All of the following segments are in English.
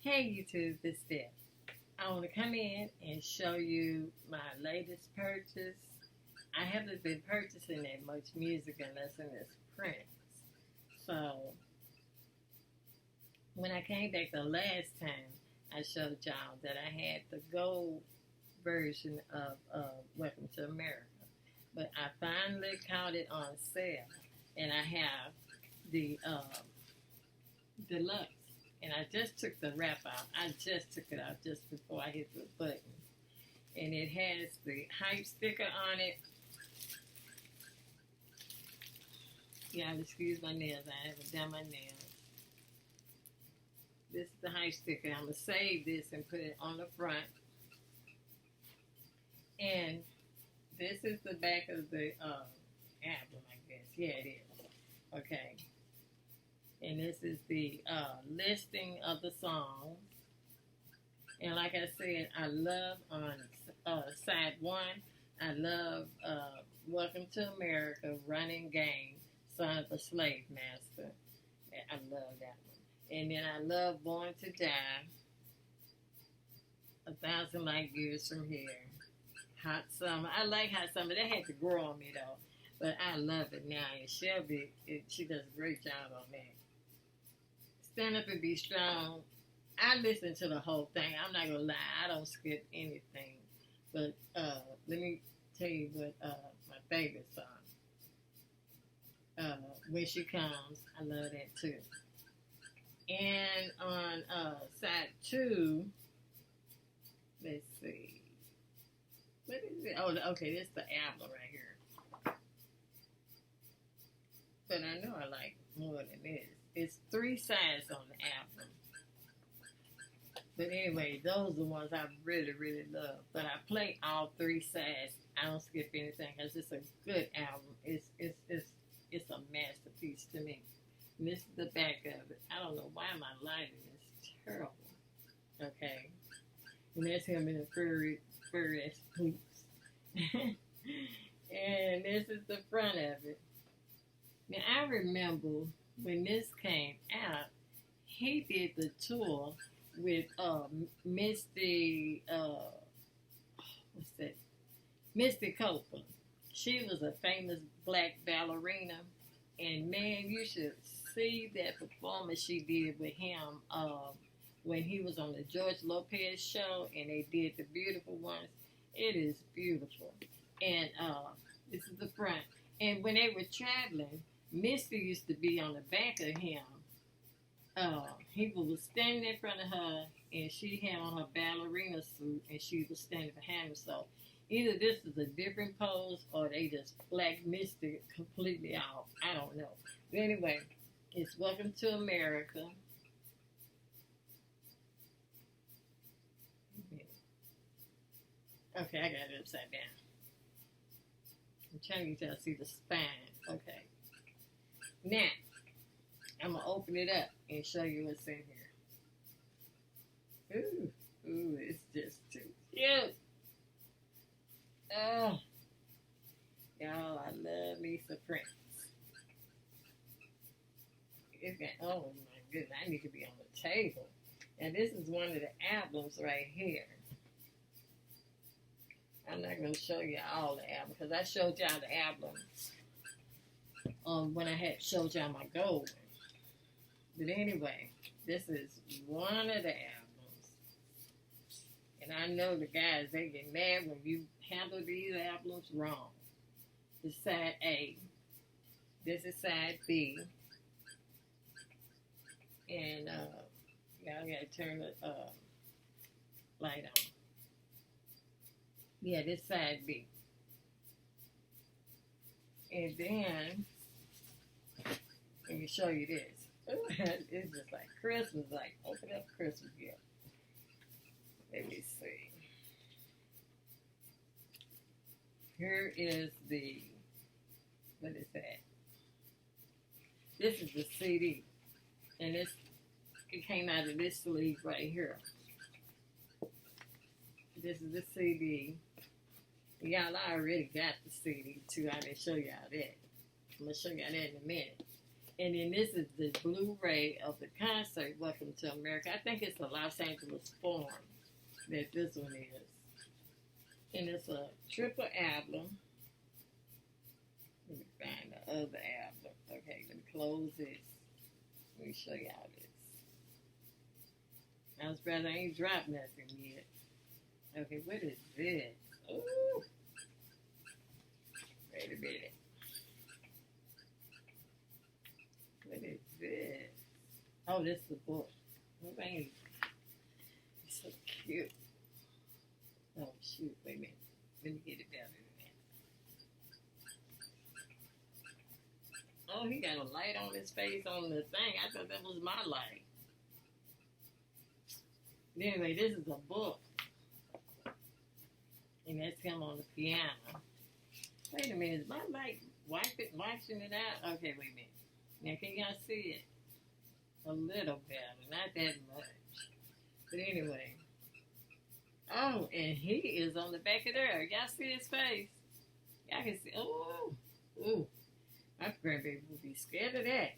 Hey YouTube, this Steph. I want to come in and show you my latest purchase. I haven't been purchasing that much music unless it's Prince. So when I came back the last time, I showed y'all that I had the gold version of Welcome to America. But I finally caught it on sale, and I have the deluxe. And I just took the wrap out. I just took it out just before I hit the button. And it has the hype sticker on it. Yeah, excuse my nails. I haven't done my nails. This is the hype sticker. I'm going to save this and put it on the front. And this is the back of the album, I guess. Yeah, it is. Okay. And this is the listing of the songs. And like I said, I love on side one, I love Welcome to America, Running Game, Son of a Slave Master. I love that one. And then I love Born to Die, 1,000 Light Years from Here, Hot Summer. I like Hot Summer. That had to grow on me though. But I love it now. And Shelby, she does a great job on that. Stand Up and Be Strong. I listen to the whole thing. I'm not going to lie. I don't skip anything. But let me tell you what my favorite song. When She Comes. I love that too. And on side two, let's see. What is it? Oh, okay. This is the album right here. But I know I like more than this. It's 3 sides on the album. But anyway, those are the ones I really, really love. But I play all 3 sides. I don't skip anything because it's a good album. It's a masterpiece to me. And this is the back of it. I don't know why my lighting is terrible. Okay. And that's him in the furry boots. And this is the front of it. Now I remember when this came out, he did the tour with Misty, what's that? Misty Copeland. She was a famous black ballerina, and man, you should see that performance she did with him when he was on the George Lopez show, and they did The Beautiful Ones. It is beautiful, and this is the front. And when they were traveling, Misty used to be on the back of him. He was standing in front of her, and she had on her ballerina suit, and she was standing behind him. So either this is a different pose, or they just blacked Misty completely out. I don't know. But anyway, it's Welcome to America. Okay, I got it upside down. I'm trying to get y'all to see the spine. Okay. Now, I'm going to open it up and show you what's in here. Ooh, it's just too cute. Oh, y'all, I love Lisa Prince. It's got, oh my goodness, I need to be on the table. And this is one of the albums right here. I'm not going to show you all the albums because I showed y'all the albums when I had showed y'all my gold one. But anyway, this is one of the albums. And I know the guys, they get mad when you handle these albums wrong. This is side A. This is side B. And y'all got to turn the light on. Yeah, this side B. And then, let me show you this. It's just like Christmas, like open up Christmas gift. Let me see. Here is the, what is that? This is the CD. And it came out of this sleeve right here. This is the CD. Y'all, I already got the CD too. I didn't show y'all that. I'm going to show y'all that in a minute. And then this is the Blu-ray of the concert, Welcome to America. I think it's the Los Angeles Forum that this one is. And it's a triple album. Let me find the other album. Okay, let me close this. Let me show y'all this. I was surprised I ain't dropped nothing yet. Okay, what is this? Ooh. Wait a minute. What is this? Oh, this is the book. Oh, man. It's so cute. Oh, shoot. Wait a minute. Let me get it down in there. Oh, he got a light on his face on the thing. I thought that was my light. Anyway, this is a book. And that's him on the piano. Wait a minute. Is my light washing it out? Okay, wait a minute. Now, can y'all see it? A little better. Not that much. But anyway. Oh, and he is on the back of there. Y'all see his face? Y'all can see. Oh, ooh. My grandbaby would be scared of that.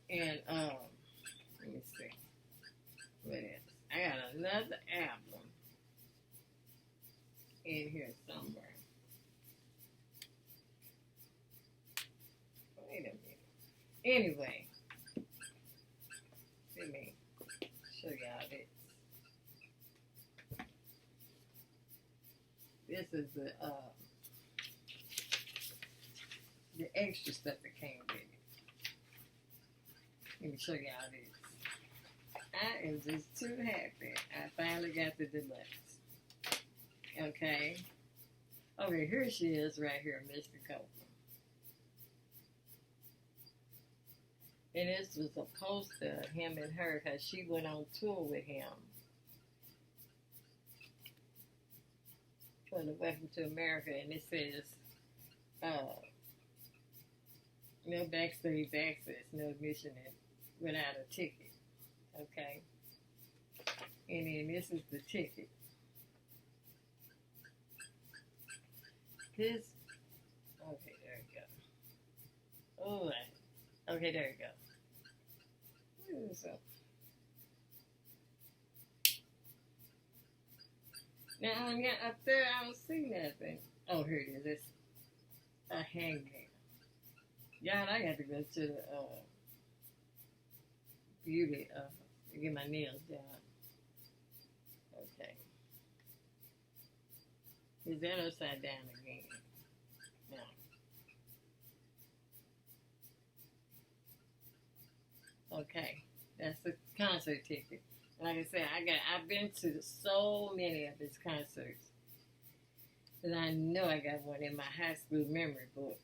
And, let me see. What else? I got another album in here somewhere. Wait a minute. Anyway, let me show y'all this. This is the extra stuff that came with it. Let me show y'all this. I am just too happy. I finally got the deluxe. Okay. Okay, here she is right here, Mr. Copeland. And this was a poster of him and her because she went on tour with him for the Welcome to America. And it says, no backstage access, no admission without a ticket. Okay. And then this is the ticket. This, okay, there we go. Oh, okay, there we go. What is this? Now, up there, I don't see nothing. Oh, here it is. It's a hangman. Y'all, I got to go to the beauty to get my nails done. Okay. Is that upside down again? No. Okay. That's the concert ticket. Like I said, I've been to so many of his concerts that I know I got one in my high school memory book.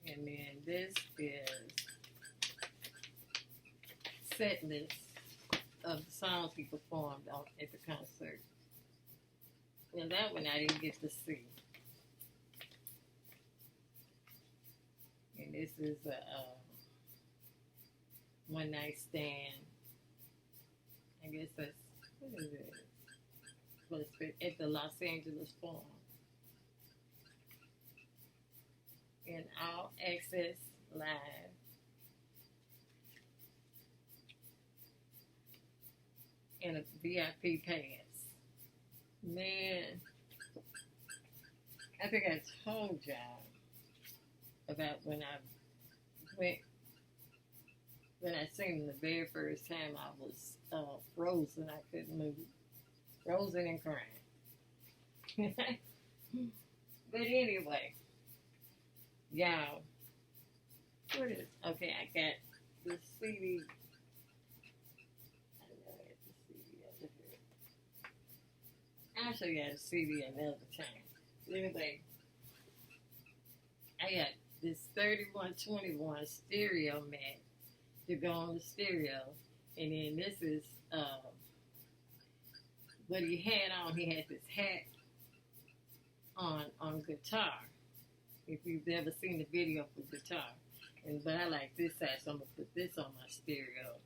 And then this is set list of the songs he performed at the concert. Now that one I didn't get to see. And this is a one night stand. I guess that's, what is it? Well, it's at the Los Angeles Forum. And All Access Live. And a VIP pass. Man, I think I told y'all about when I seen him the very first time. I was frozen. I couldn't move. Frozen and crying. But anyway, y'all, what is, okay, I got the CD. I know I got the CD over here. I'll show you the CD another time. Anyway, I got this 3121 stereo mat to go on the stereo. And then this is what he had on. He had this hat on guitar. If you've ever seen the video for guitar. But I like this side, so I'm going to put this on my stereo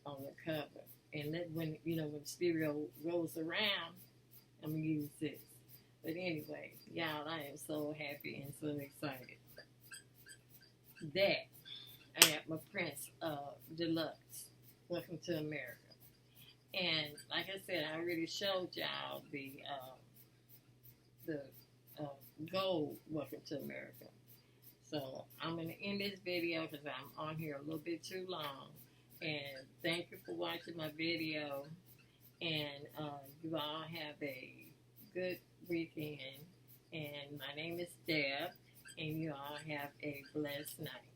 on the cover. And that when the stereo rolls around, I'm going to use this. But anyway, y'all, I am so happy and so excited. that. I got my Prince Deluxe. Welcome to America. And like I said, I already showed y'all the uh, gold Welcome to America. So I'm gonna end this video because I'm on here a little bit too long. And thank you for watching my video. And you all have a good weekend. And my name is Deb. And you all have a blessed night.